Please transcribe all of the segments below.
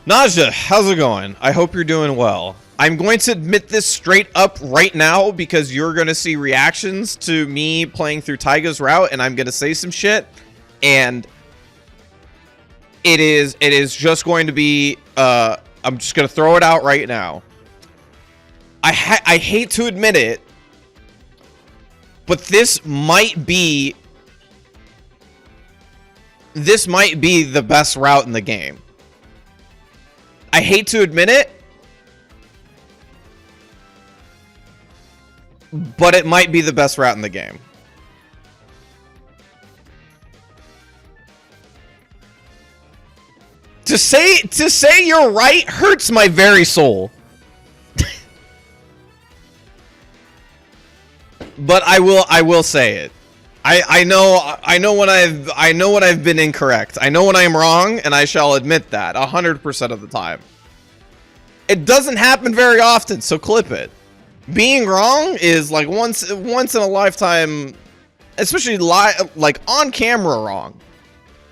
Naja, how's it going? I hope you're doing well. I'm going to admit this straight up right now because you're going to see reactions to me playing through Taiga's route, and I'm going to say some shit, and it is just going to be, I'm just going to throw it out right now. I hate to admit it, but this might be the best route in the game. I hate to admit it, but it might be the best route in the game. To say you're right hurts my very soul. But I will say it. I know when I've been incorrect. I know when I am wrong, and I shall admit that 100% of the time. It doesn't happen very often, so clip it. Being wrong is like once in a lifetime, especially like on camera wrong.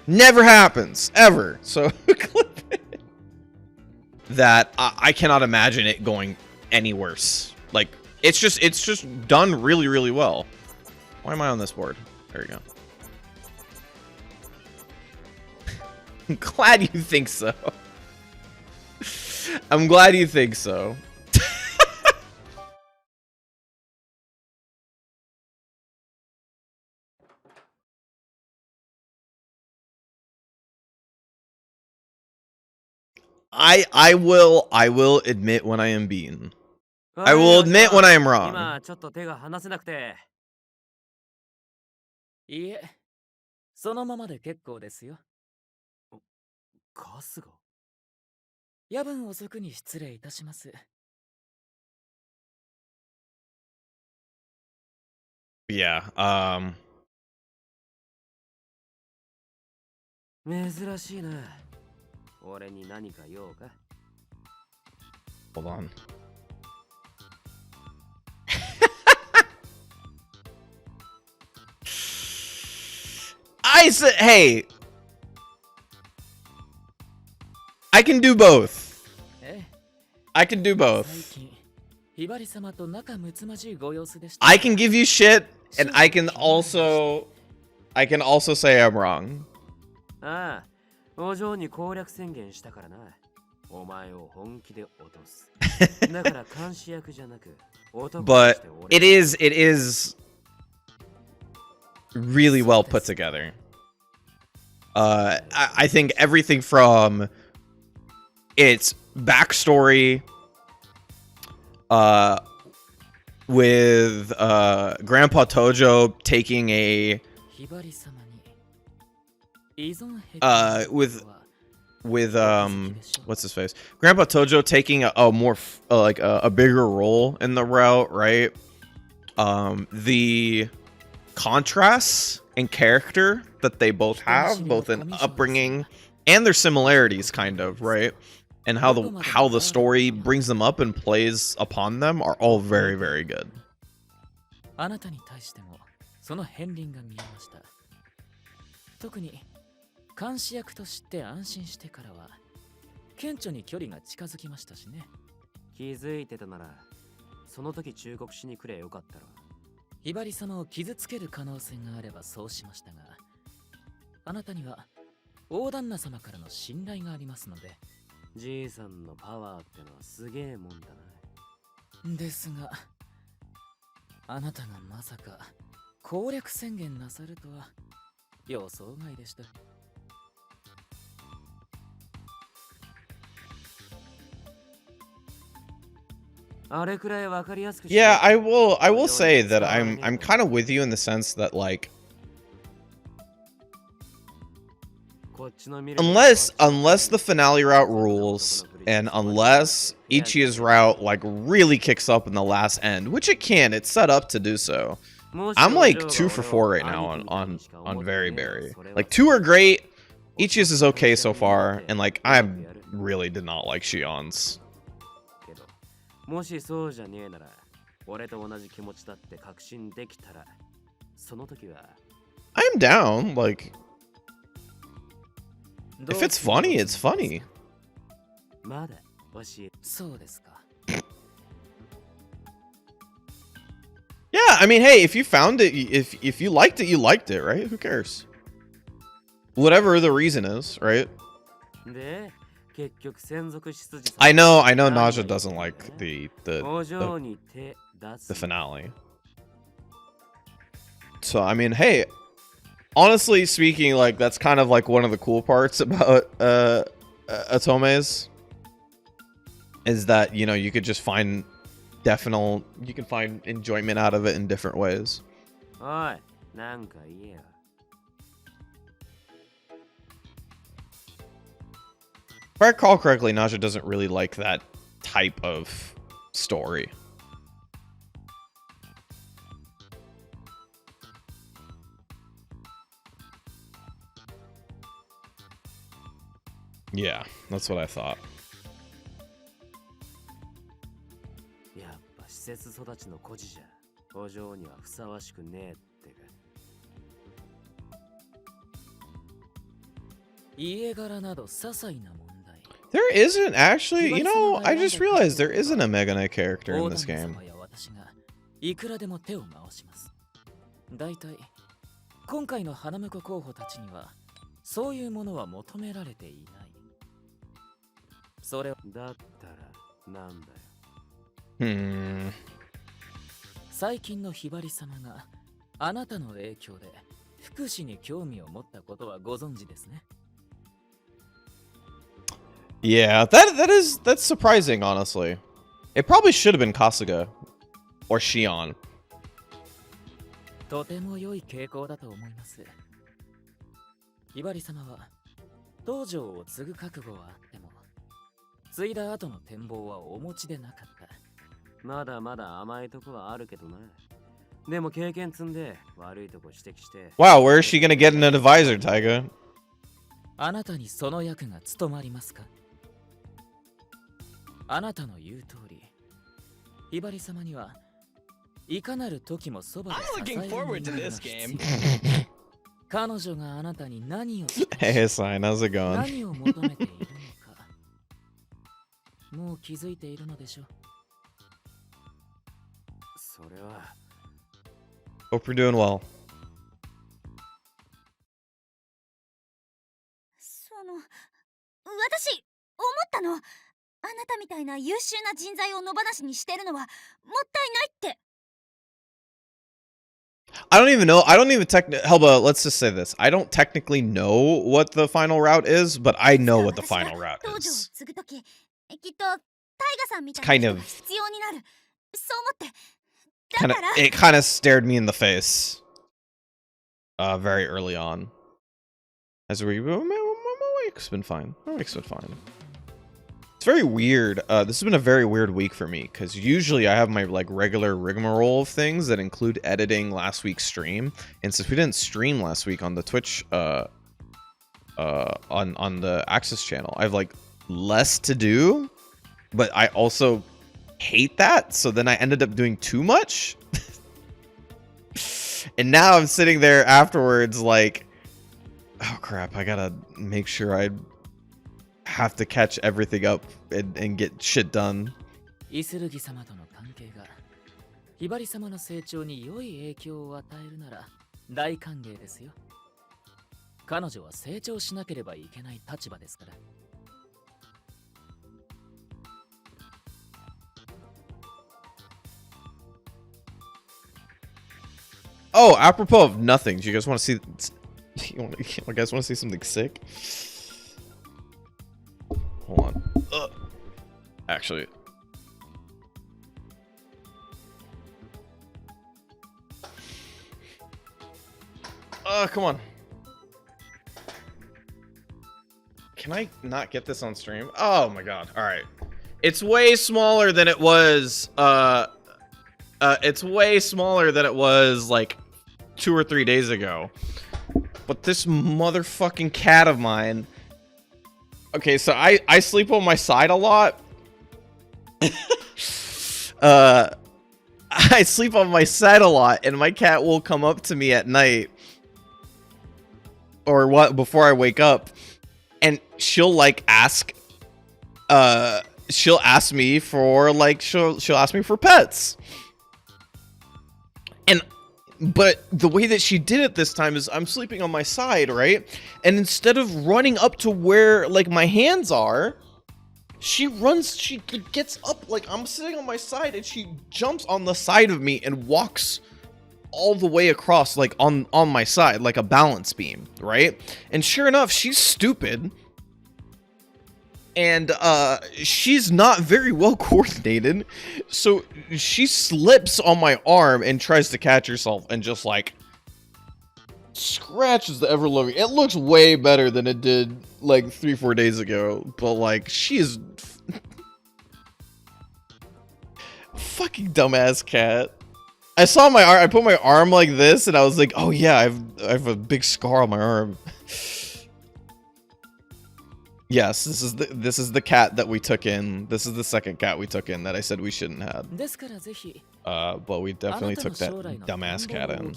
Never happens ever. So clip it. That I cannot imagine it going any worse. Like it's just done really well. Why am I on this board? There you go. I'm glad you think so. I'm glad you think so. I will admit when I am beaten. I will admit when I am wrong. いえ、そのままで結構ですよ。春日。夜分遅くに失礼いたします。Yeah, 珍しいな。俺に何か用か? Hold on. I said, hey, I can do both. I can do both. I can give you shit, and I can also say I'm wrong. But it is really well put together. I think everything from its backstory, with Grandpa Tojo taking a with what's his face? Grandpa Tojo taking a more like a bigger role in the route, right? The contrasts in character that they both have, both in upbringing and their similarities, kind of, right? And how the story brings them up and plays upon them are all very good. あなたに対してもその片鱗が見えました。特に監視役として安心してからは顕著に距離が近づきましたしね。気づいてたならその時忠告しに来ればよかったろ。ひばり様を傷つける可能性があればそうしましたが、あなたには大旦那様からの信頼がありますので。じいさんのパワーってのはすげえもんだな。ですが、あなたがまさか攻略宣言なさるとは予想外でした。Yeah, I will say that I'm kind of with you in the sense that, like, unless the finale route rules and unless Ichi's route like really kicks up in the last end, which it can, it's set up to do so. I'm like 2 for 4 right now on Very Berry. Like 2 are great, Ichi's is okay so far, and like I really did not like Shion's. I am down, like, if it's funny, it's funny. まだ教え。そうですか。 Yeah, I mean, hey, if you found it, if you liked it, you liked it, right? Who cares? Whatever the reason is, right? で、結局専属執事さん。I know Naja doesn't like the 工場に手出す。 finale. So I mean, hey, honestly speaking, like that's kind of like one of the cool parts about Atome's is that, you know, you could just find you can find enjoyment out of it in different ways. おい、なんか言えよ。 If I recall correctly, Naja doesn't really like that type of story. Yeah, that's what I thought. やっぱ施設育ちの孤児じゃ工場にはふさわしくねえってか。家柄など些細な問題。 There isn't actually, you know, I just realized there isn't a Mega Knight character in this game. いくらでも手を回します。だいたい今回の花婿候補たちにはそういうものは求められていない。それだったらなんだよ。最近のひばり様があなたの影響で福祉に興味を持ったことはご存知ですね。 Yeah, that's surprising, honestly. It probably should have been Kasuga or Shion. とても良い傾向だと思います。ひばり様は道場を継ぐ覚悟はあっても継いだ後の展望はお持ちでなかった。まだまだ甘いとこはあるけどな。でも経験積んで悪いとこ指摘して。 Wow, where is she gonna get an advisor, Taiga? あなたにその役が務まりますか？あなたの言う通り、ひばり様にはいかなる時もそばで支える人間が必要。彼女があなたに何を Hey, Sign, how's it going? 何を求めているのか、もう気づいているのでしょう。それは。 Hope you're doing well. 私思ったの。あなたみたいな優秀な人材を野放しにしてるのはもったいないって。 I don't even know. I don't even Helba, let's just say this. I don't technically know what the final route is, but I know what the final route 道場を is. 継ぐとき、きっとタイガさんみたい Kind な人 of- が必要になる。そう思って。だから。 It kind of stared me in the face. Very early on. As we, my week's been fine. My week's been fine. It's very weird. This has been a very weird week for me because usually I have my like regular rigmarole of things that include editing last week's stream, and since we didn't stream last week on the Twitch, on the Access channel, I have like less to do, but I also hate that. So then I ended up doing too much, and now I'm sitting there afterwards like, oh crap! I gotta make sure I have to catch everything up and get shit done. イスルギ様との関係がひばり様の成長に良い影響を与えるなら大歓迎ですよ。彼女は成長しなければいけない立場ですから。 Oh, apropos of nothing, do you guys want to see? You guys want to see something sick? Hold on. Ugh. Actually. Come on. Can I not get this on stream? Oh my god. All right. It's way smaller than it was. It's way smaller than it was like 2 or 3 days ago. But this motherfucking cat of mine. Okay, so I sleep on my side a lot. I sleep on my side a lot, and my cat will come up to me at night or what before I wake up, and she'll like ask she'll ask me for like she'll ask me for pets. And but the way that she did it this time is I'm sleeping on my side, right? And instead of running up to where like my hands are, she gets up, like I'm sitting on my side and she jumps on the side of me and walks all the way across, like on my side, like a balance beam, right? And sure enough, she's stupid. And she's not very well coordinated, so she slips on my arm and tries to catch herself and just like scratches the ever-loving. It looks way better than it did like 3-4 days ago, but like she is fucking dumbass cat. I saw my arm, I put my arm like this and I was like, oh yeah, I have a big scar on my arm. Yes, this is the cat that we took in. This is the second cat we took in that I said we shouldn't have. But we definitely took that dumbass cat in.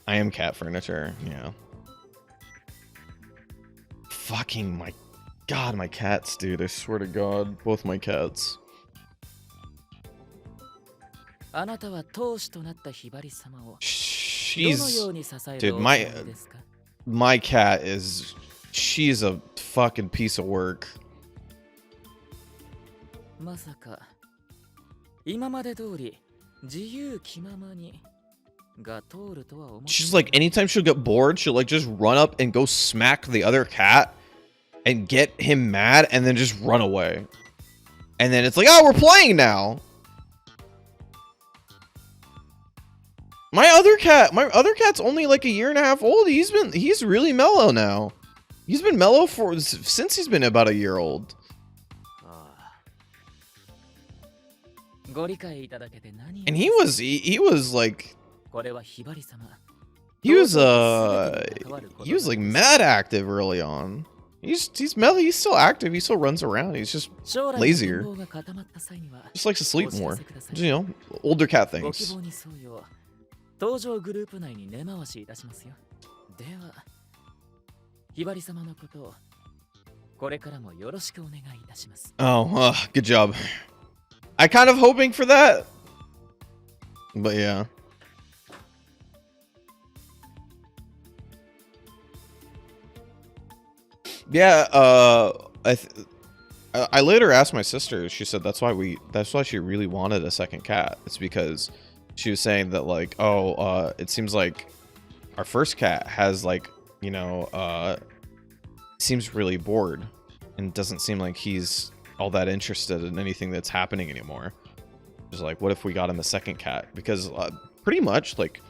I am cat furniture, yeah. Fucking my god, my cats, dude. I swear to god, both my cats. Dude, my cat is, she's a fucking piece of work. She's like, anytime she'll get bored, she'll like just run up and go smack the other cat and get him mad and then just run away. And then it's like, oh, we're playing now. My other cat's only like 1.5 years old. He's really mellow now. He's been mellow since he's been about 1 year old. And he was like like mad active early on. He's mellow. He's still active. He still runs around. He's just lazier. Just likes to sleep more. You know, older cat things. Oh, good job. I kind of hoping for that, but yeah. Yeah, I later asked my sister. She said that's why she really wanted a second cat. It's because she was saying that like, oh, it seems like our first cat has like, you know, seems really bored and doesn't seem like he's all that interested in anything that's happening anymore. Just like, what if we got him a second cat? Because pretty much like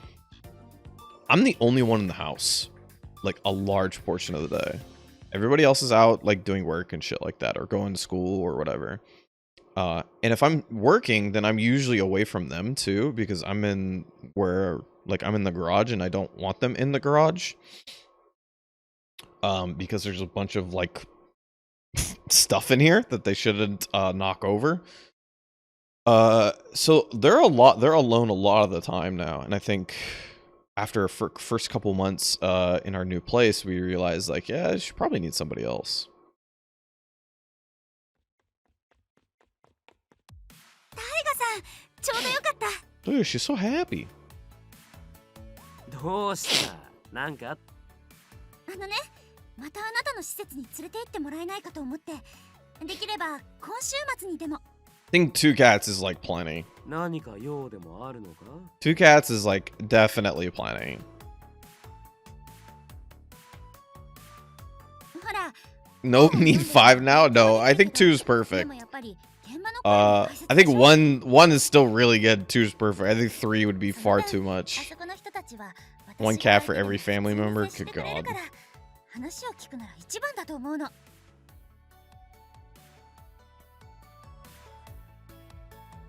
I'm the only one in the house like a large portion of the day. Everybody else is out like doing work and shit like that, or going to school or whatever. And if I'm working, then I'm usually away from them too, because I'm in the garage and I don't want them in the garage. Because there's a bunch of like stuff in here that they shouldn't knock over. So they're alone a lot of the time now, and I think after first couple months in our new place, we realized like, yeah, I should probably need somebody else. Dude, she's so happy. どうした？なんか？またあなたの施設に連れて行ってもらえないかと思って、できれば今週末にでも。I think 2 cats is like plenty. 何か用でもあるのか？2 cats is like definitely plenty. ほら。No need 5 now? No, I think 2 is perfect. I think one is still really good. 2 is perfect. I think 3 would be far too much. 1 cat for every family member? Good God. 話を聞くなら一番だと思うの。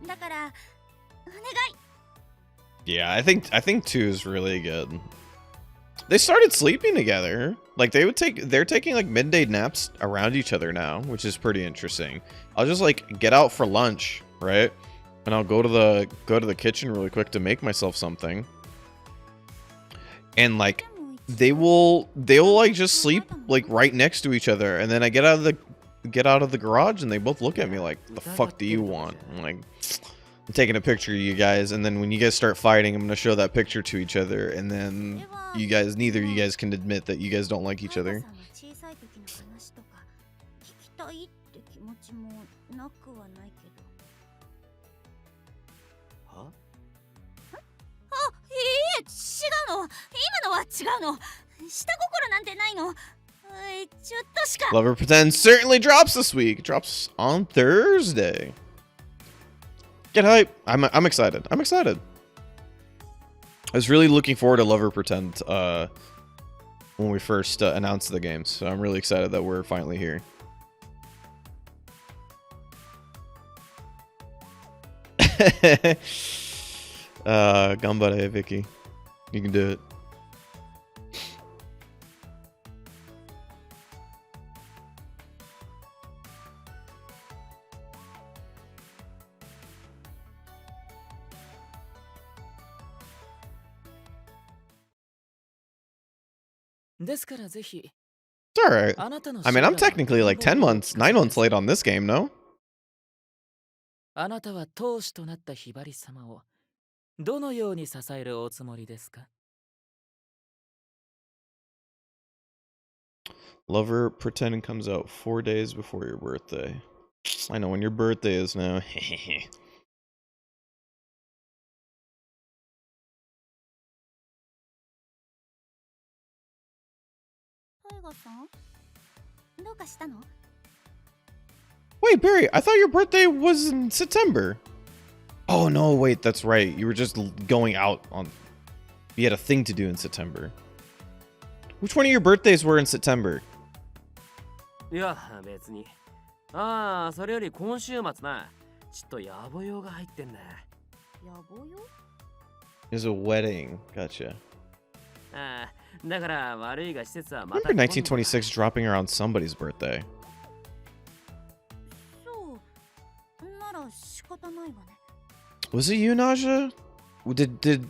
だから、お願い。Yeah, I think 2 is really good. They started sleeping together. Like they're taking like midday naps around each other now, which is pretty interesting. I'll just like get out for lunch, right? And I'll go to the kitchen really quick to make myself something. And like they will like just sleep like right next to each other, and then I get out of get out of the garage, and they both look at me like, "The fuck do you want?" I'm like, "I'm taking a picture of you guys, and then when you guys start fighting, I'm gonna show that picture to each other, and then neither of you guys can admit that you guys don't like each other." は？あ、いいえ、違うの。今のは違うの。下心なんてないの。ちょっとしか。 Lover Pretend certainly drops this week. Drops on Thursday. Get hype. I'm excited. I'm excited. I was really looking forward to Lover Pretend when we first announced the game, so I'm really excited that we're finally here. Gambare, Vicky. You can do it. It's alright. I mean, I'm technically like 9 months late on this game, no? あなたは当主となったひばり様をどのように支えるおつもりですか? Lover Pretend comes out 4 days before your birthday. I know when your birthday is now. Wait, Barry, I thought your birthday was in September. Oh, no, wait, that's right. You were just going out on... You had a thing to do in September. Which one of your birthdays were in September? いや、別に。ああ、それより今週末な。ちょっと野暮用が入ってんだ。野暮用? There's a wedding. Gotcha. ああ、だから悪いが施設はまた。I remember 1926 dropping around somebody's birthday. そう。なら仕方ないわね。Was it you, Naja? Did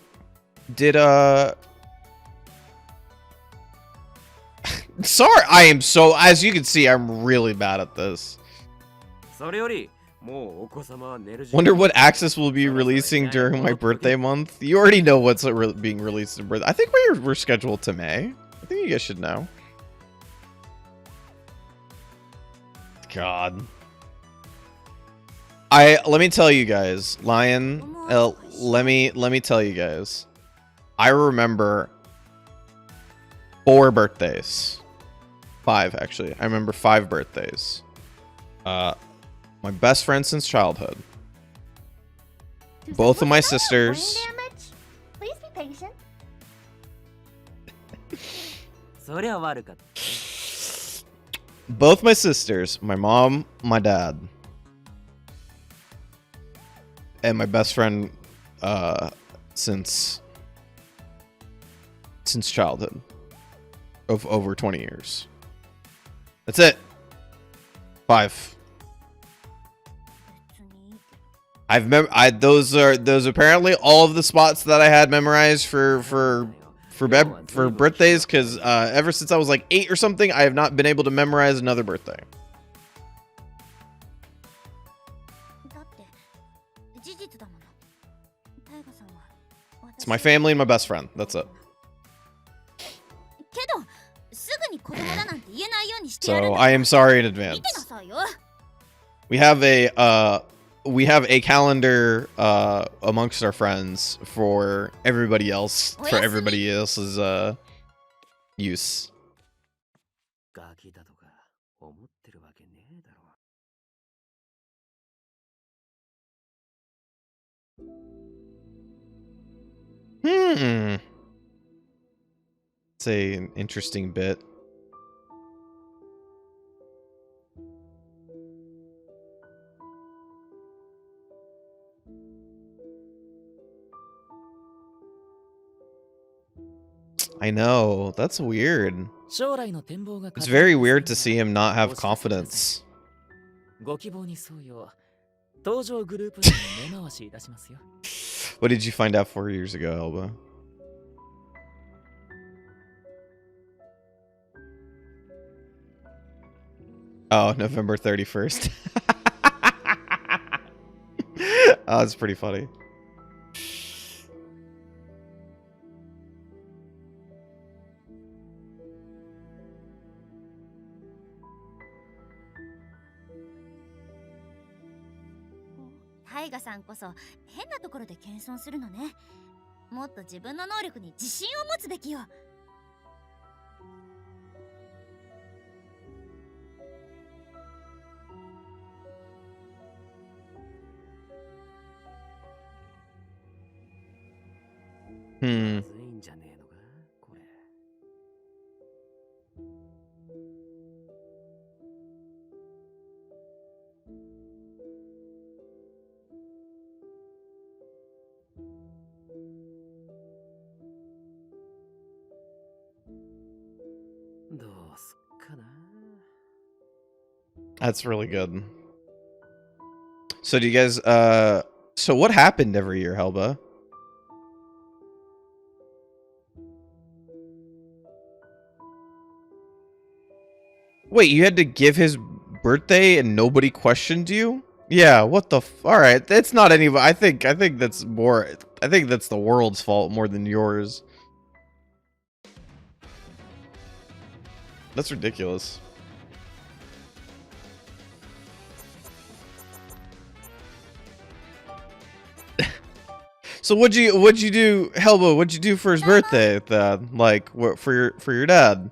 Sorry, I am so, as you can see, I'm really bad at this. それより、もうお子様は寝る時間。 Wonder what Axis will be releasing during my birthday month. You already know what's being released in birthday. I think we're scheduled to May. I think you guys should know. God. Let me tell you guys, Lion. Let me tell you guys. I remember 4 birthdays. 5 actually. I remember 5 birthdays. My best friend since childhood. Both of my sisters. Please be patient. そりゃ悪かった。 Both my sisters, my mom, my dad, and my best friend since childhood of over 20 years. That's it. 5. Those apparently all of the spots that I had memorized for birthdays, because ever since I was like 8 or something, I have not been able to memorize another birthday. It's my family and my best friend. That's it. So I am sorry in advance. We have a calendar amongst our friends for everybody else, for everybody else's use. ガキだとか思ってるわけねえだろ。 It's an interesting bit. I know, that's weird. It's very weird to see him not have confidence. What did you find out 4 years ago, Elba? Oh, November 31st. Oh, that's pretty funny.タイガさんこそ変なところで謙遜するのね。もっと自分の能力に自信を持つべきよ。まずいんじゃねえのかこれ。どうすっかな。 That's really good. So do you guys, so what happened every year, Helba? Wait, you had to give his birthday and nobody questioned you? Yeah, what the alright, it's not any, I think that's more, I think that's the world's fault more than yours. That's ridiculous. So what'd you do, Helba? What'd you do for his birthday? Like, what for your dad?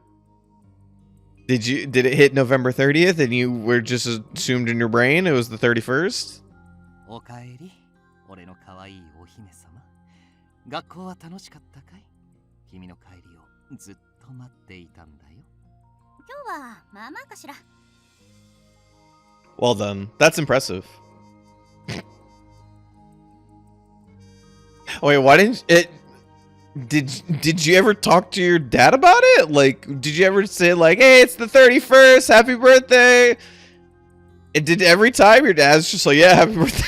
Did it hit November 30th and you were just assumed in your brain it was the 31st? おかえり、俺の可愛いお姫様。学校は楽しかったかい？君の帰りをずっと待っていたんだよ。今日はまあまあかしら。Well done. That's impressive. Wait, why didn't it? Did you ever talk to your dad about it? Like, did you ever say like, "Hey, it's the 31st, happy birthday"? And did every time your dad's just like, "Yeah, happy birthday"?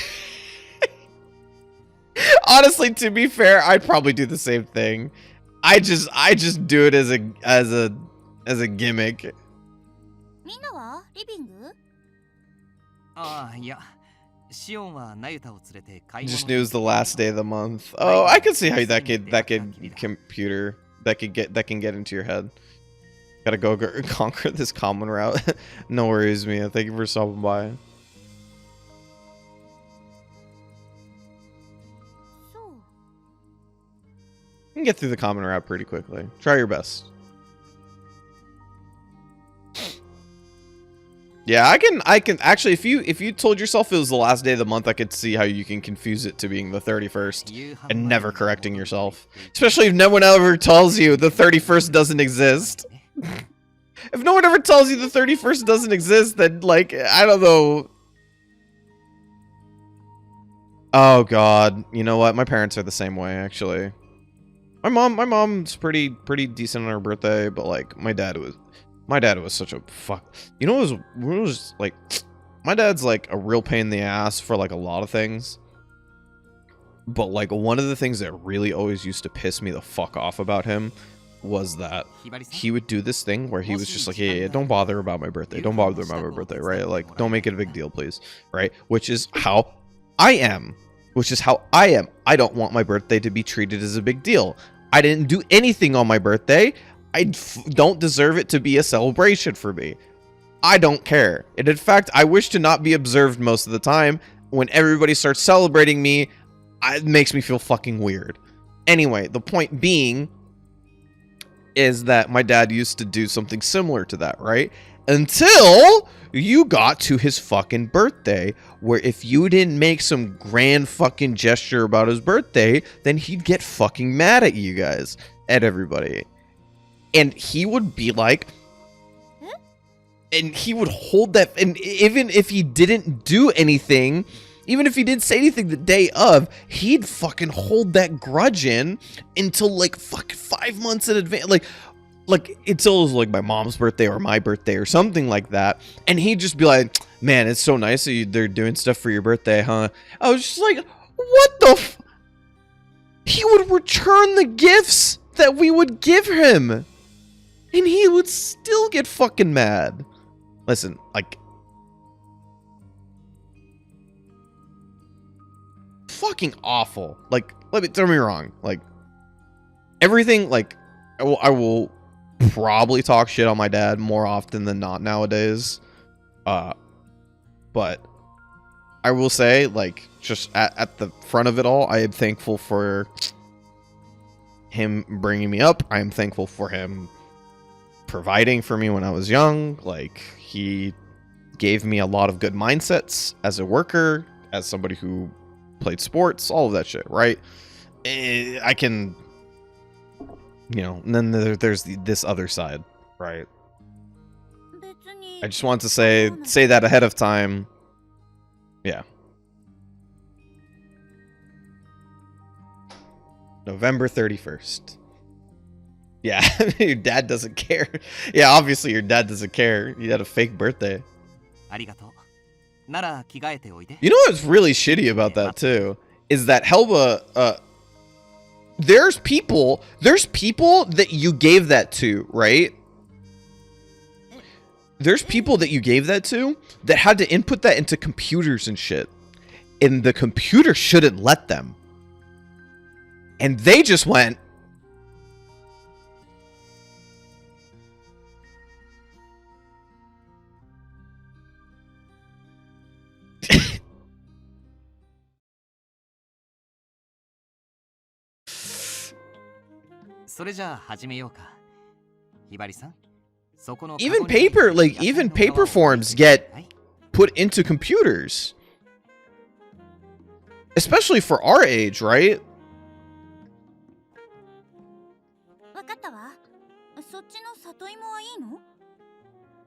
Honestly, to be fair, I'd probably do the same thing. I just do it as a gimmick. みんなはリビング？ああ、いや。シオンはナユタを連れて買い物。 Just knew it was the last day of the month. Oh, I can see how that can get into your head. Gotta go conquer this common route. No worries, Mia. Thank you for stopping by. そう。 You can get through the common route pretty quickly. Try your best. Yeah, I can actually, if you told yourself it was the last day of the month, I could see how you can confuse it to being the 31st and never correcting yourself. Especially if no one ever tells you the 31st doesn't exist. If no one ever tells you the 31st doesn't exist, then like, I don't know. Oh god, you know what? My parents are the same way actually. My mom's pretty decent on her birthday, but like my dad was such a fuck. You know, it was like, my dad's like a real pain in the ass for like a lot of things. But like one of the things that really always used to piss me the fuck off about him was that he would do this thing where he was just like, yeah, don't bother about my birthday. Don't bother about my birthday, right? Like, don't make it a big deal, please. Right? Which is how I am. I don't want my birthday to be treated as a big deal. I didn't do anything on my birthday. I don't deserve it to be a celebration for me. I don't care. And in fact, I wish to not be observed most of the time. When everybody starts celebrating me, it makes me feel fucking weird. Anyway, the point being is that my dad used to do something similar to that, right? Until you got to his fucking birthday, where if you didn't make some grand fucking gesture about his birthday, then he'd get fucking mad at you guys, at everybody. And he would be like, and he would hold that, and even if he didn't do anything, even if he didn't say anything the day of, he'd fucking hold that grudge in until like fucking 5 months in advance, like until it was like my mom's birthday or my birthday or something like that, and he'd just be like, man, it's so nice that they're doing stuff for your birthday, huh? I was just like, what the f- He would return the gifts that we would give him, and he would still get fucking mad. Listen, like, fucking awful. Like, don't me wrong. Like, everything, like, I will probably talk shit on my dad more often than not nowadays. But I will say, like, just at the front of it all, I am thankful for him bringing me up. I am thankful for him providing for me when I was young. Like, he gave me a lot of good mindsets as a worker, as somebody who played sports, all of that shit, right? I can, you know, and then there's this other side, right? I just want to say that ahead of time. Yeah. November 31st. Yeah, your dad doesn't care. Yeah, obviously your dad doesn't care. You had a fake birthday. You know what's really shitty about that too? Is that Helba, there's people that you gave that to, right? There's people that you gave that to that had to input that into computers and shit. And the computer shouldn't let them. And they just went, even paper, like, even paper forms get put into computers. Especially for our age, right?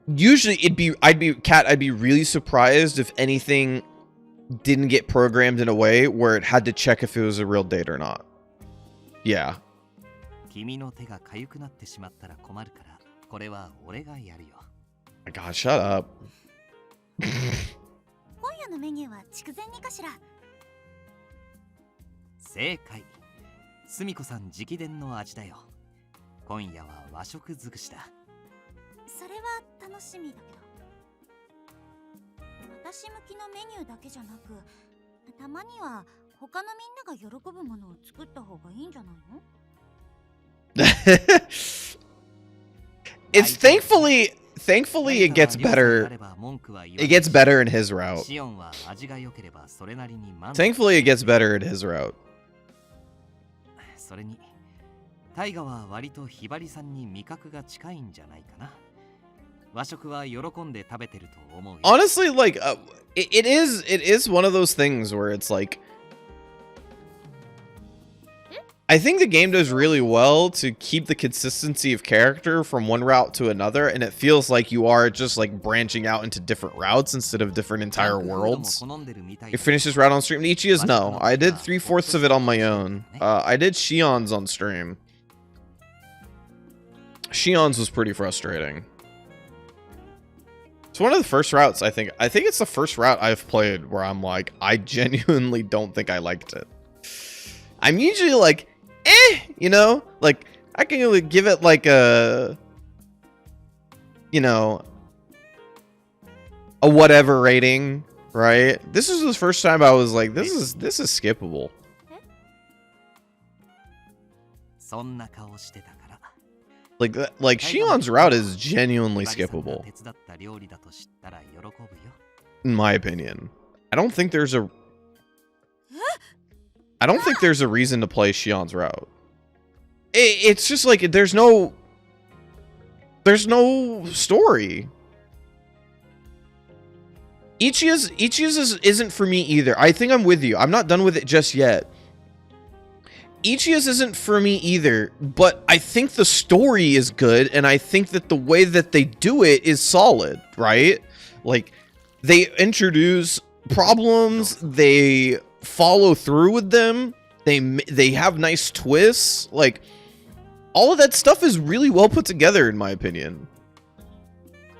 Usually I'd be really surprised if anything didn't get programmed in a way where it had to check if it was a real date or not. Yeah. My God, shut up. 正解。すみこさん直伝の味だよ。今夜は和食尽くしだ。それは楽しみだけど。私向きのメニューだけじゃなく、たまには他のみんなが喜ぶものを作った方がいいんじゃないの？ It's thankfully it gets better. It gets better in his route. Thankfully it gets better in his route. それにタイガは割とひばりさんに味覚が近いんじゃないかな。和食は喜んで食べてると思うよ。 Honestly, like, it is one of those things where it's like, I think the game does really well to keep the consistency of character from one route to another, and it feels like you are just like branching out into different routes instead of different entire worlds. You finished this route on stream? Ichi's no. I did 3/4 of it on my own. I did Shion's on stream. Shion's was pretty frustrating. It's one of the first routes, I think. I think it's the first route I've played where I'm like, I genuinely don't think I liked it. I'm usually like, you know, like, I can really give it like a, you know, a whatever rating, right? This is the first time I was like, this is skippable. Like Shion's route is genuinely skippable, in my opinion. I don't think there's a reason to play Shion's route. It's just like there's no story. Ichi's isn't for me either. I think I'm with you. I'm not done with it just yet. Ichi's isn't for me either, but I think the story is good, and I think that the way that they do it is solid, right? Like, they introduce problems, they follow through with them, they have nice twists, like, all of that stuff is really well put together, in my opinion.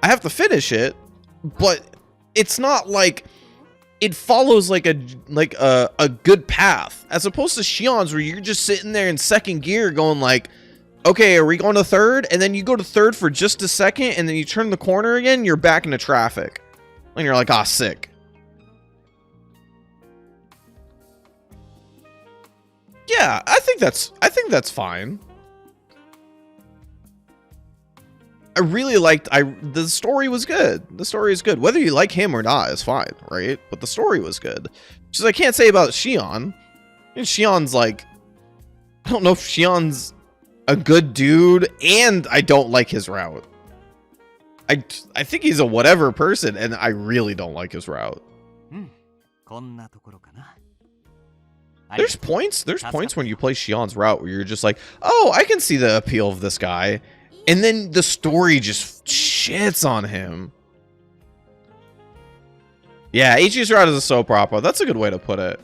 I have to finish it, but it's not like it follows like a good path, as opposed to Shion's where you're just sitting there in second gear going like, okay, are we going to third? And then you go to third for just a second, and then you turn the corner again, you're back into traffic. And you're like, ah, sick. Yeah, I think that's fine. I really liked the story was good. The story is good. Whether you like him or not is fine, right? But the story was good. Which is I can't say about Shion. And Shion's like, I don't know if Shion's a good dude, and I don't like his route. I think he's a whatever person, and I really don't like his route. There's points when you play Shion's route where you're just like, oh, I can see the appeal of this guy. And then the story just shits on him. Yeah, Ichi's route is a soap opera. That's a good way to put it.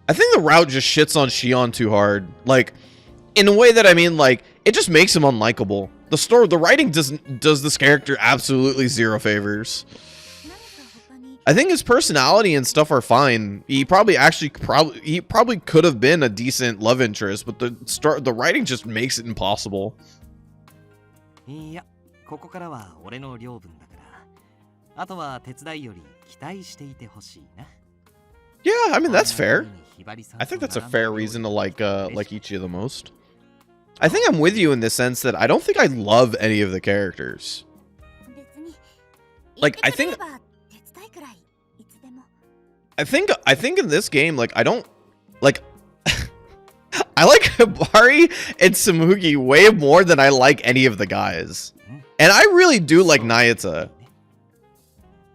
I think the route just shits on Shion too hard. Like, in a way that I mean, like, it just makes him unlikable. The writing does this character absolutely zero favors. I think his personality and stuff are fine. He probably could have been a decent love interest, but the writing just makes it impossible. Yeah, I mean that's fair. I think that's a fair reason to like Ichigo the most. I think I'm with you in the sense that I don't think I love any of the characters. Like I think in this game, like I don't like I like Hibari and Samugi way more than I like any of the guys. And I really do like Nayata.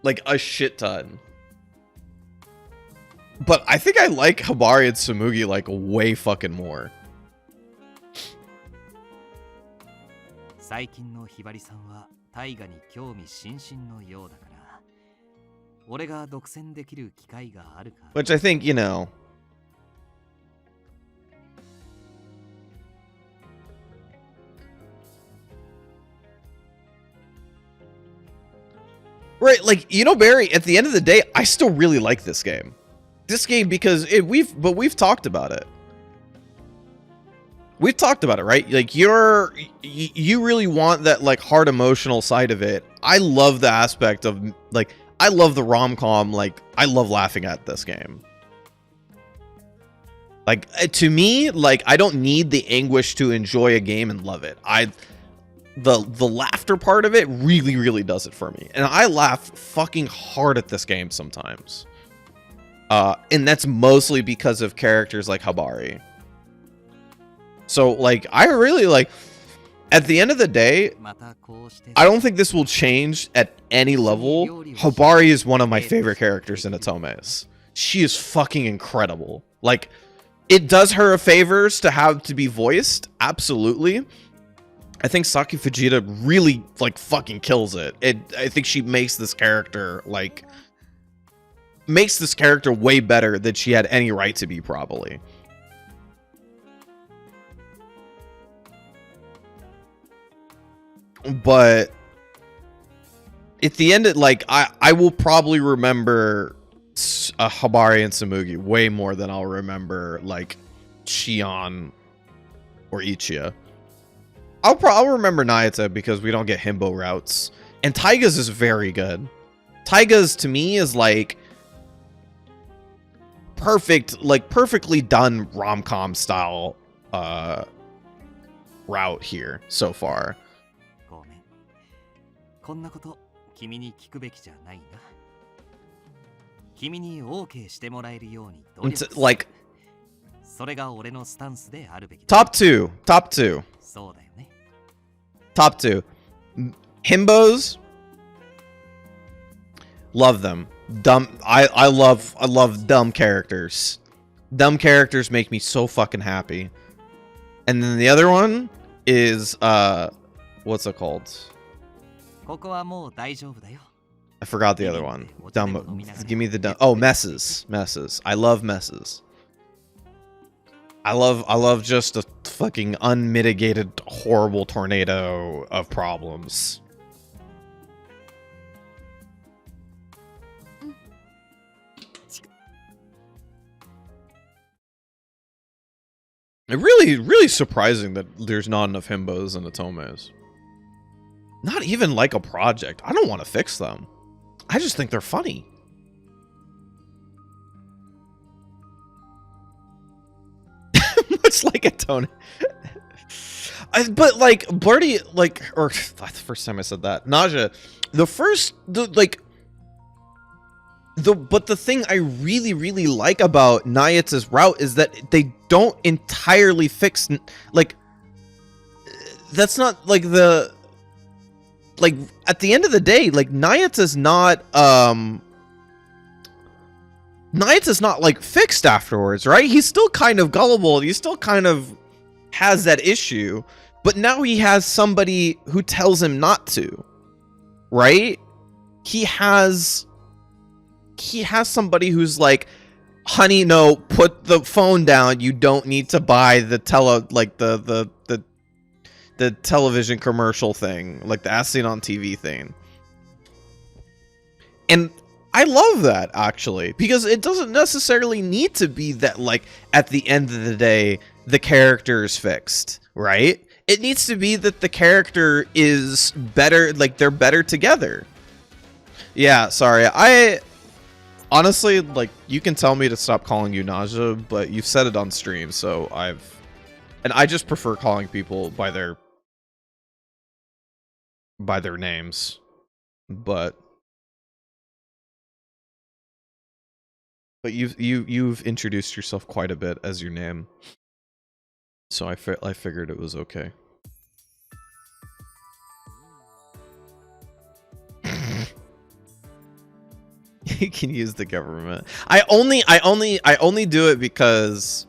Like a shit ton. But I think I like Hibari and Samugi like way fucking more. Which I think, you know. Right, like, you know, Barry, at the end of the day, I still really like this game. This game because we've talked about it. We've talked about it, right? Like you really want that like hard emotional side of it. I love the aspect of like I love the rom-com, like I love laughing at this game. Like to me, like I don't need the anguish to enjoy a game and love it. The laughter part of it really does it for me. And I laugh fucking hard at this game sometimes. And that's mostly because of characters like Hibari. So, like, I really, like, at the end of the day, I don't think this will change at any level. Hibari is one of my favorite characters in Atomes. She is fucking incredible. Like, it does her a favors to have to be voiced, absolutely. I think Saki Fujita really, like, fucking kills it. I think she makes this character, like, way better than she had any right to be, probably. But at the end, like I will probably remember Hibari and Samugi way more than I'll remember like Shion or Ichigo. I'll remember Nayata because we don't get himbo routes, and Taiga's is very good. Taiga's to me is like perfectly done rom-com style route here so far. It's like top two. Himbos, love them. Dumb. I love dumb characters. Dumb characters make me so fucking happy. And then the other one is what's it called? I forgot the other one. Dumb. Give me the dumb. Oh, messes. I love messes. I love just a fucking unmitigated horrible tornado of problems. Really surprising that there's not enough himbos and atomes. Not even like a project. I don't want to fix them. I just think they're funny. Much like a tone. But like Blurty, like, or that's the first time I said that. Nausea. But the thing I really like about Nyatz's route is that they don't entirely fix, like, that's not like the, like, at the end of the day, like, Nyatz is not like fixed afterwards, right? He's still kind of gullible. He still kind of has that issue, but now he has somebody who tells him not to, right? He has somebody who's like, honey, no, put the phone down. You don't need to buy the the television commercial thing, like the as seen on TV thing. And I love that, actually, because it doesn't necessarily need to be that, like, at the end of the day, the character is fixed, right? It needs to be that the character is better, like, they're better together. Yeah, sorry. Honestly, like, you can tell me to stop calling you Nausea, but you've said it on stream, so and I just prefer calling people by their names, but you've introduced yourself quite a bit as your name, so I figured it was okay. You can use the government. I only do it because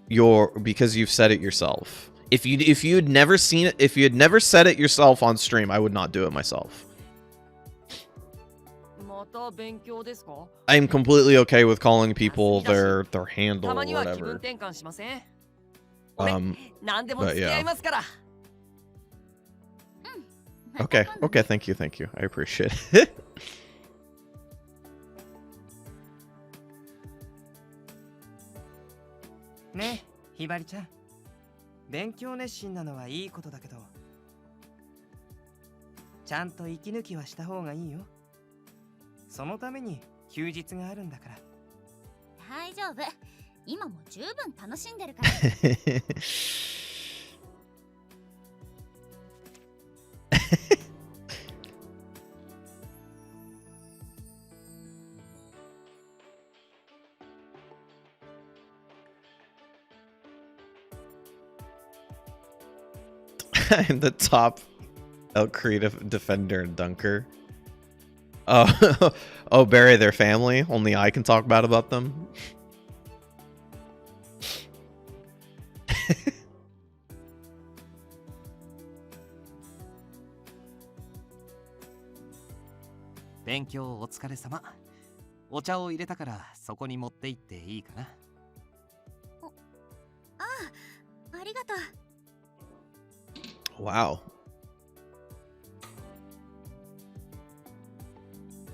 you've said it yourself. If you'd never seen it, if you had never said it yourself on stream, I would not do it myself. I'm completely okay with calling people their handle or whatever. But yeah. Okay, thank you. I appreciate it. Ne, Hibari-chan. 勉強熱心なのはいいことだけど、ちゃんと息抜きはした方がいいよ。そのために休日があるんだから。大丈夫。今も十分楽しんでるから。I'm the top Elk Creative defender and dunker. Oh, oh, Barry, their family. Only I can talk bad about them. Benkyou お疲れ様。お茶を入れたからそこに持って行っていいかな。ああ、ありがとう。Wow.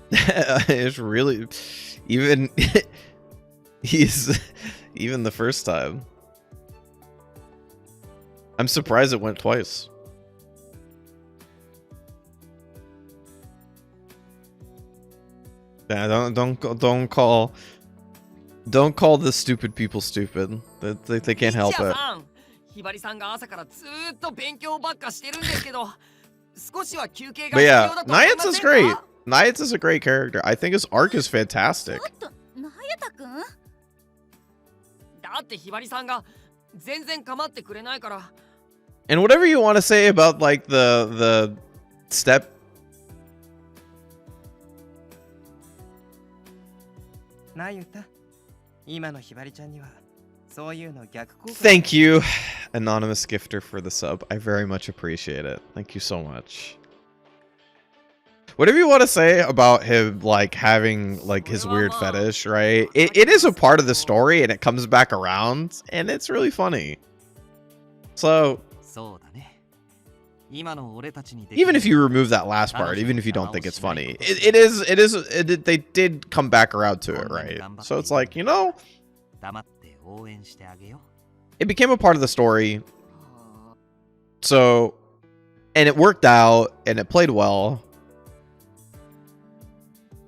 It's really even even the first time. I'm surprised it went twice. Yeah, don't call the stupid people stupid. They can't help it. ひばりさんが朝からずーっと勉強ばっかしてるんですけど、少しは休憩が But 必要 yeah, だと思いま Nyatz's せん great. か？ Nyatz's is a great character. I think his arc is fantastic. ちょっと、なやたくん？だってひばりさんが全然構ってくれないから。And whatever you want to say about like the step. なゆた、今のひばりちゃんにはそういうの逆効果。 Thank you, anonymous gifter, for the sub. I very much appreciate it. Thank you so much. Whatever you want to say about him, like having like his weird fetish, right? It is a part of the story, and it comes back around, and it's really funny. So even if you remove that last part, even if you don't think it's funny, they did come back around to it, right? So it's like, you know, it became a part of the story. So, and it worked out, and it played well.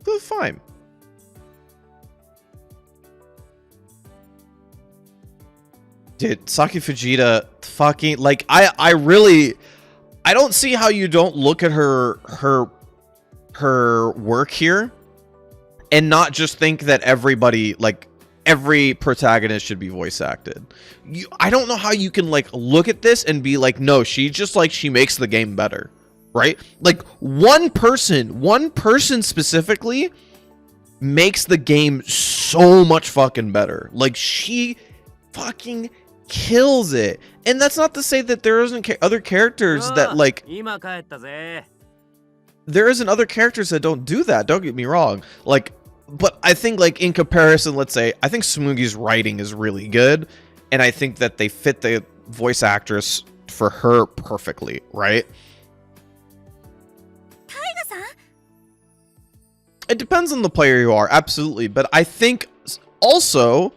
So fine. Dude, Saki Fujita, fucking, like, I really, I don't see how you don't look at her work here and not just think that everybody, like, every protagonist should be voice acted. I don't know how you can, like, look at this and be like, no, she just, like, she makes the game better, right? Like, one person specifically makes the game so much fucking better. Like, she fucking kills it. And that's not to say that there isn't other characters that, like, there isn't other characters that don't do that, don't get me wrong. Like, but I think, like, in comparison, let's say, I think Smoogie's writing is really good, and I think that they fit the voice actress for her perfectly, right? Taiga-san? It depends on the player you are, absolutely, but I think also,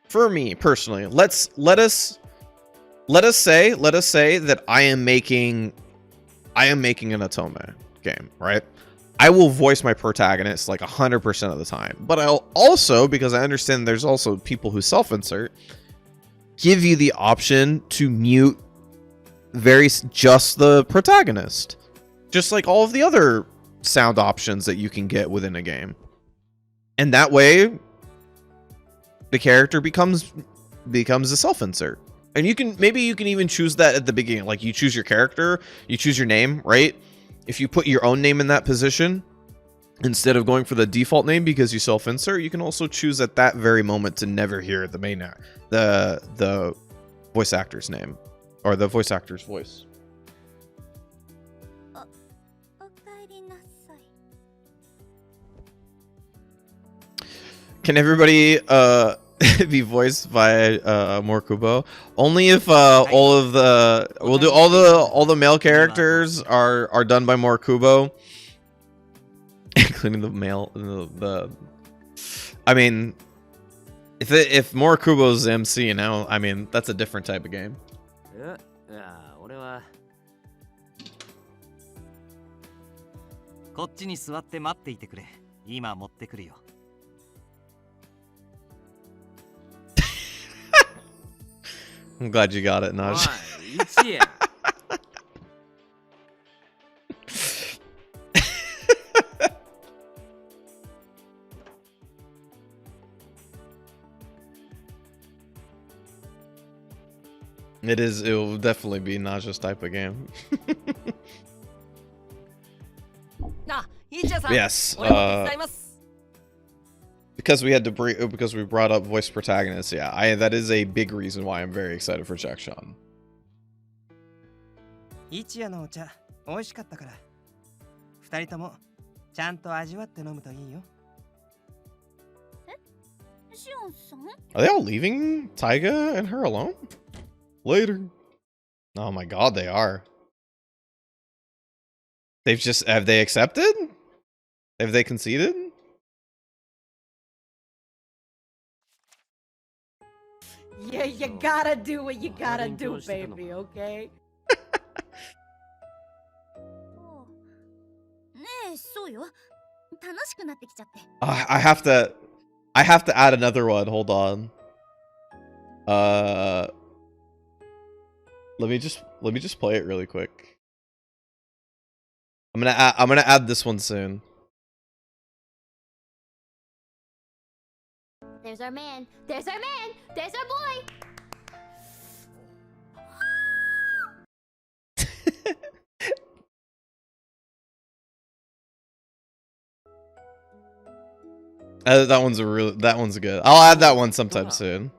for me personally, let us say that I am making an Otome game, right? I will voice my protagonist like 100% of the time, but I'll also, because I understand there's also people who self-insert, give you the option to mute just the protagonist, just like all of the other sound options that you can get within a game, and that way the character becomes a self-insert. And maybe you can even choose that at the beginning, like you choose your character, you choose your name, right? If you put your own name in that position, instead of going for the default name because you self-insert, you can also choose at that very moment to never hear the voice actor's name or the voice actor's voice. Can everybody be voiced by Morikubo? Only if all the male characters are done by Morikubo, including the male. I mean, if Morikubo's MC, I mean, that's a different type of game. I'm glad you got it, Naj. It will definitely be Naj's type of game. Yes. Because we brought up voice protagonists, yeah, that is a big reason why I'm very excited for Jack-chan. Are they all leaving Taiga and her alone? Later. Oh my god, they are. Have they accepted? Have they conceded? Yeah, you gotta do what you gotta do, baby, okay? I have to add another one. Hold on. Let me just play it really quick. I'm gonna add this one soon. There's our man. There's our man. There's our boy. That one's good. I'll add that one sometime soon.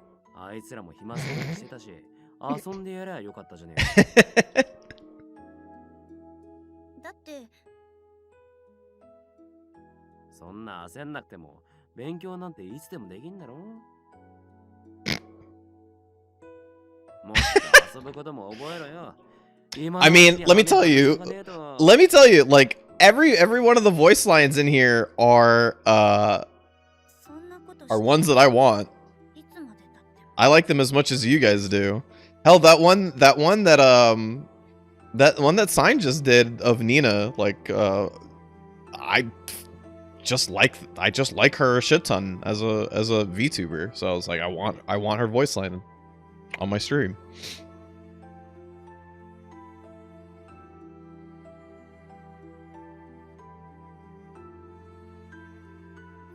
I mean, let me tell you, like every one of the voice lines in here are ones that I want. I like them as much as you guys do. Hell, that one that Sign just did of Nina, like I just like her a shit ton as a VTuber. So I was like, I want her voice line on my stream.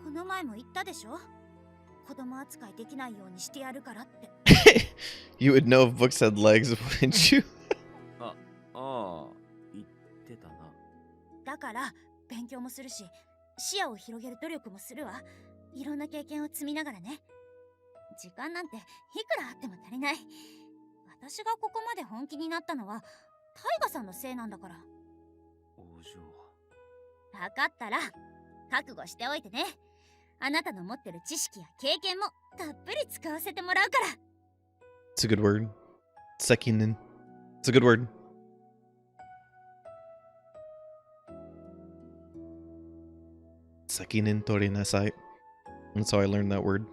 この前も言ったでしょ。子供扱いできないようにしてやるからって。You would know if books had legs, wouldn't you? ああ、言ってたな。だから勉強もするし、視野を広げる努力もするわ。いろんな経験を積みながらね。時間なんていくらあっても足りない。私がここまで本気になったのはタイガさんのせいなんだから。お嬢。分かったら覚悟しておいてね。あなたの持ってる知識や経験もたっぷり使わせてもらうから。 It's a good word. Sekinen. It's a good word. Sekinen torinasai. That's how I learned that word.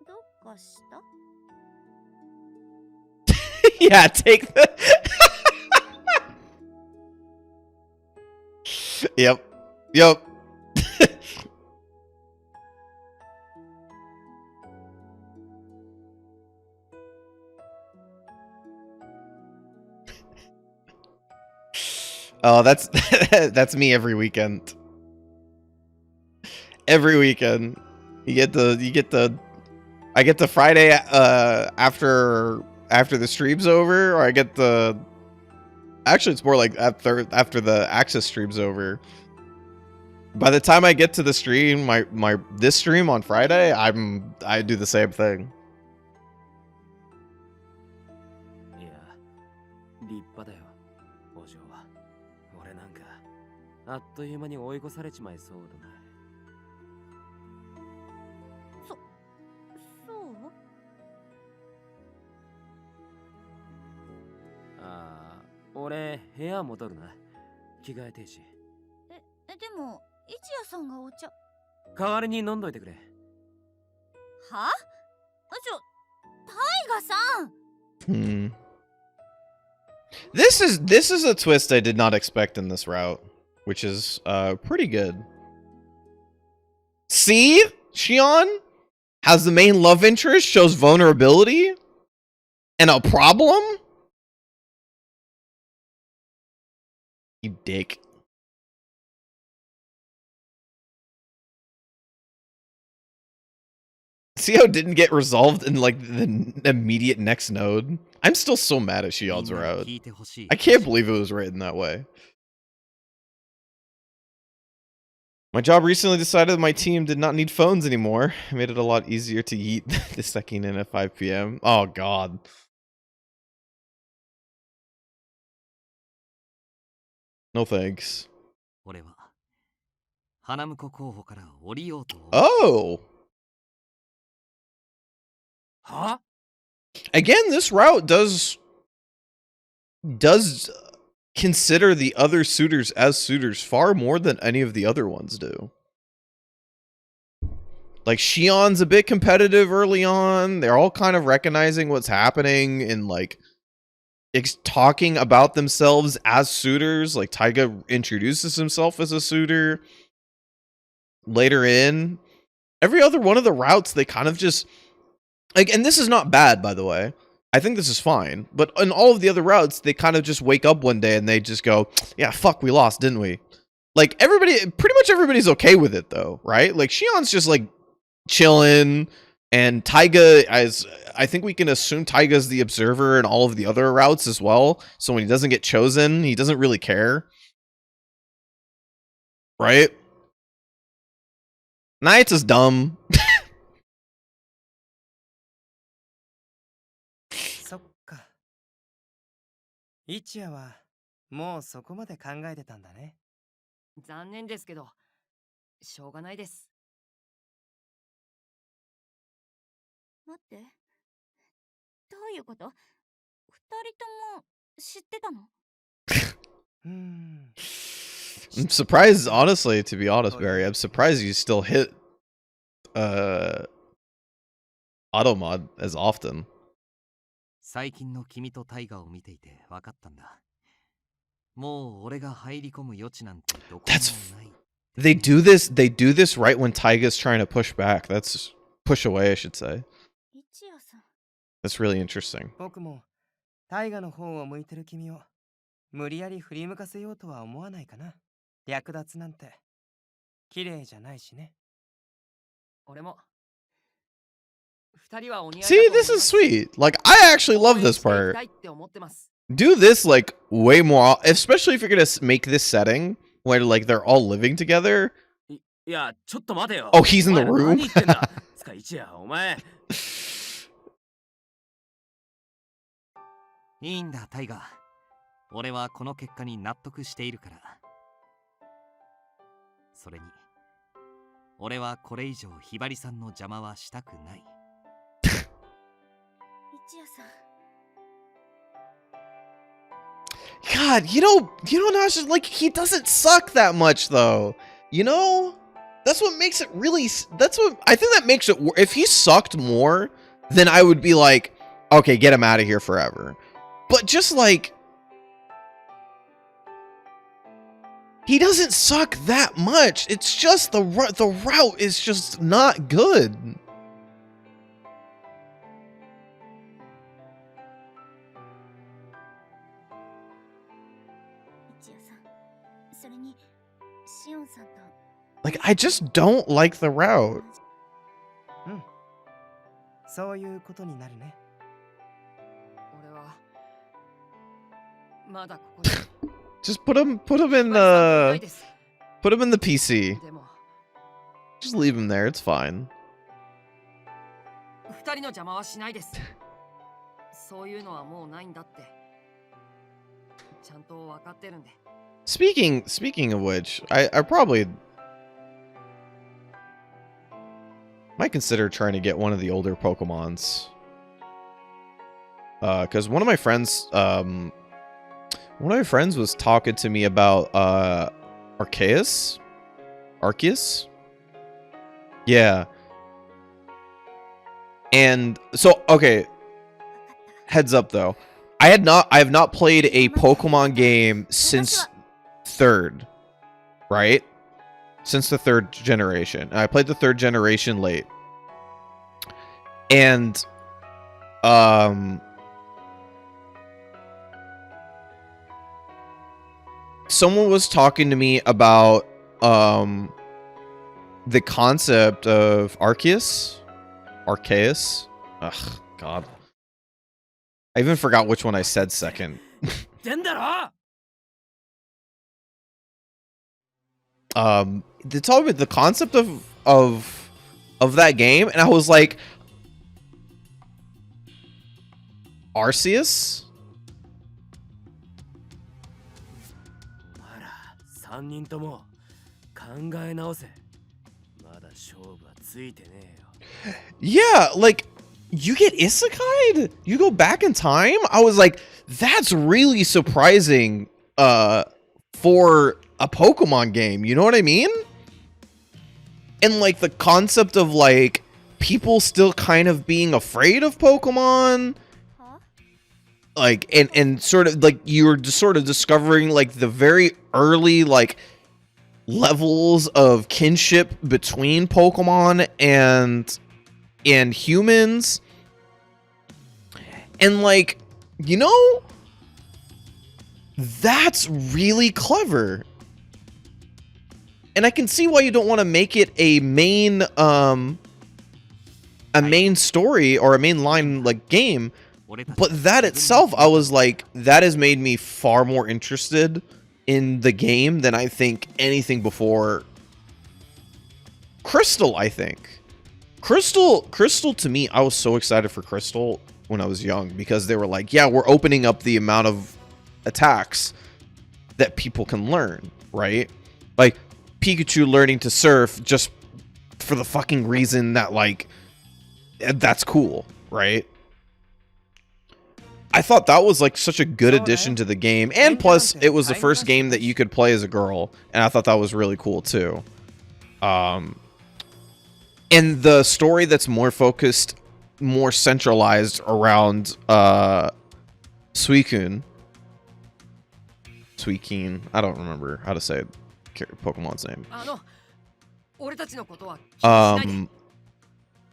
どうかした？ Yeah, take the... Yep. Yep. Oh, that's that's me every weekend. Every weekend. I get the Friday after the stream's over, or I get the... Actually, it's more like after the Access stream's over. By the time I get to the stream, this stream on Friday, I do the same thing. いや、立派だよ、お嬢は。俺なんか、あっという間に追い越されちまいそうだな。そう？ああ、俺部屋戻るな。着替えてえし。でも一夜さんがお茶。代わりに飲んどいてくれ。は？タイガさん。This is a twist I did not expect in this route, which is pretty good. See? Shion has the main love interest, shows vulnerability, and a problem? You dick. See how it didn't get resolved in like the immediate next node? I'm still so mad at Shion's route. I can't believe it was written that way. My job recently decided that my team did not need phones anymore. It made it a lot easier to yeet the second in at 5 p.m. Oh god. No thanks. Oh! Huh? Again, this route does consider the other suitors as suitors far more than any of the other ones do. Like, Shion's a bit competitive early on. They're all kind of recognizing what's happening and, like, talking about themselves as suitors. Like, Taiga introduces himself as a suitor. Later in, every other one of the routes, they kind of just... Like, and this is not bad, by the way. I think this is fine. But in all of the other routes, they kind of just wake up one day and they just go, yeah, fuck, we lost, didn't we? Like, pretty much everybody's okay with it, though, right? Like, Shion's just, like, chilling, and Taiga, I think we can assume Taiga's the observer in all of the other routes as well. So when he doesn't get chosen, he doesn't really care. Right? Knights is dumb. そっか。一夜はもうそこまで考えてたんだね。残念ですけど、しょうがないです。待って。どういうこと？二人とも知ってたの？ I'm surprised, honestly, to be honest, Barry. I'm surprised you still hit automod as often. 最近の君とタイガを見ていて分かったんだ。もう俺が入り込む余地なんてどこにもない。They do this right when Taiga's trying to push back. That's push away, I should say. 一夜さん。 That's really interesting. 僕もタイガの方を向いてる君を無理やり振り向かせようとは思わないかな。略奪なんて綺麗じゃないしね。俺も二人はお似合いだと See, 思います this is sweet. Like, I actually love this 応援してい part. きたいって思ってます Do this, like, way more, especially if you're gonna make this setting where, like, they're all living together. いやちょっと待てよ Oh, he's in the お前ら room? 何言ってんだつか一夜お前いいんだタイガ。俺はこの結果に納得しているから。それに俺はこれ以上ひばりさんの邪魔はしたくない。一夜さん。 God, you know, Nash, like, he doesn't suck that much, though. You know? That's what makes it really, I think that makes it, if he sucked more, then I would be like, okay, get him out of here forever. But just like, he doesn't suck that much. It's just the route is just not good. 一夜さん。それにシオンさんと Like, I just don't like the route. そういうことになるね。俺はまだここに Just put him in ない the, です put him in the PC. でも Just leave him there. It's fine. 二人の邪魔はしないですそういうのはもうないんだってちゃんと分かってるんで Speaking of which, I probably might consider trying to get one of the older Pokemons. Because one of my friends was talking to me about Arceus. Yeah. And so, okay, heads up though. I have not played a Pokemon game since third, right? Since the third generation. I played the third generation late. And someone was talking to me about the concept of Arceus. Ugh, God. I even forgot which one I said second. てんだろ They told me the concept of that game, and I was like, Arceus? お前ら三人とも考え直せまだ勝負はついてねえよ Yeah, like, you get isekai'd? You go back in time? I was like, that's really surprising for a Pokemon game, you know what I mean? And like the concept of like people still kind of being afraid of Pokemon, Huh? like and sort of like you're just sort of discovering like the very early like levels of kinship between Pokemon and humans. And like, you know, that's really clever. And I can see why you don't want to make it a main story or a main line like game. But that itself, I was like, that has made me far more interested in the game than I think anything before. Crystal, I think. Crystal to me, I was so excited for Crystal when I was young because they were like, yeah, we're opening up the amount of attacks that people can learn, right? Like Pikachu learning to surf just for the fucking reason that like that's cool, right? I thought that was like such a good addition to the game, and plus it was the first game that you could play as a girl, and I thought that was really cool too. And the story that's more focused, more centralized around Suicune. I don't remember how to say Pokemon's name.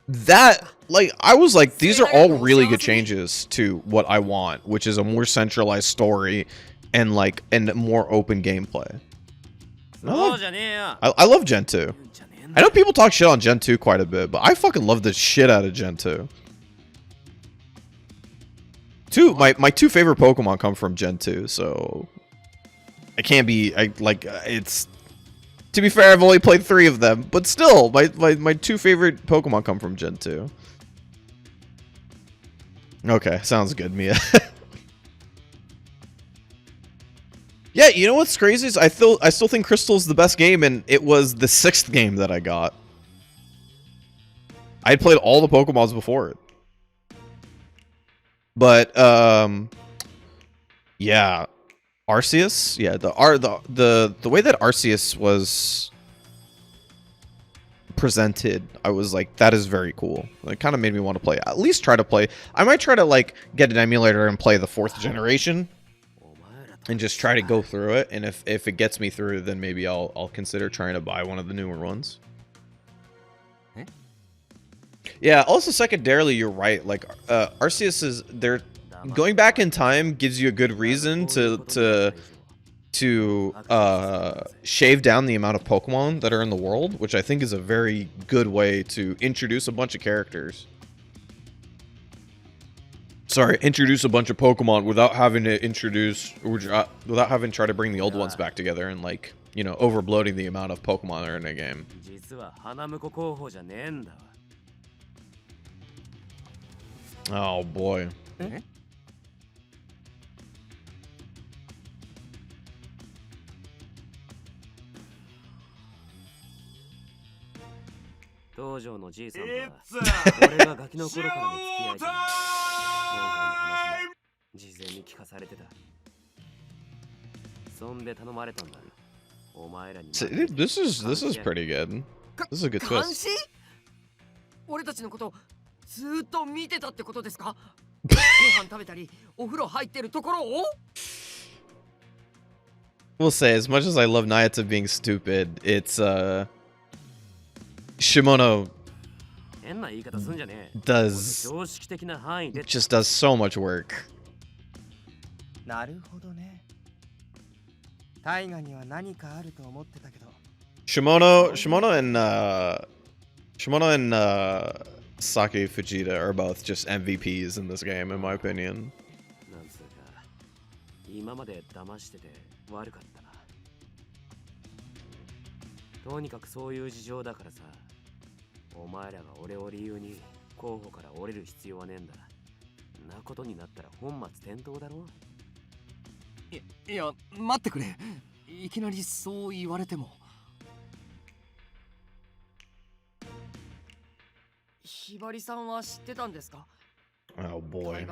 That, like, I was like, these are all really good changes to what I want, which is a more centralized story and like more open gameplay. I love Gen 2. I know people talk shit on Gen 2 quite a bit, but I fucking love the shit out of Gen 2. My two favorite Pokemon come from Gen 2, so I can't be it's. To be fair, I've only played 3 of them, but still, my two favorite Pokemon come from Gen 2. Okay, sounds good, Mia. Yeah, you know what's crazy is I still think Crystal's the best game, and it was the 6th game that I got. I had played all the Pokemons before it. But yeah. Arceus? Yeah, the way that Arceus was presented, I was like, that is very cool. It kind of made me want to play. At least try to play. I might try to like get an emulator and play the 4th generation and just try to go through it. And if it gets me through, then maybe I'll consider trying to buy one of the newer ones. Yeah, also secondarily, you're right. Like Arceus is there. Going back in time gives you a good reason to shave down the amount of Pokemon that are in the world, which I think is a very good way to introduce a bunch of characters. Sorry, introduce a bunch of Pokemon without having to without having to try to bring the old ones back together and, like, you know, overbloating the amount of Pokemon that are in a game. Oh boy. This is pretty good. This is a good twist. We'll say, as much as I love Nayata being stupid, it's Shimono just does so much work. Shimono and Saki Fujita are both just MVPs in this game, in my opinion. Oh boy.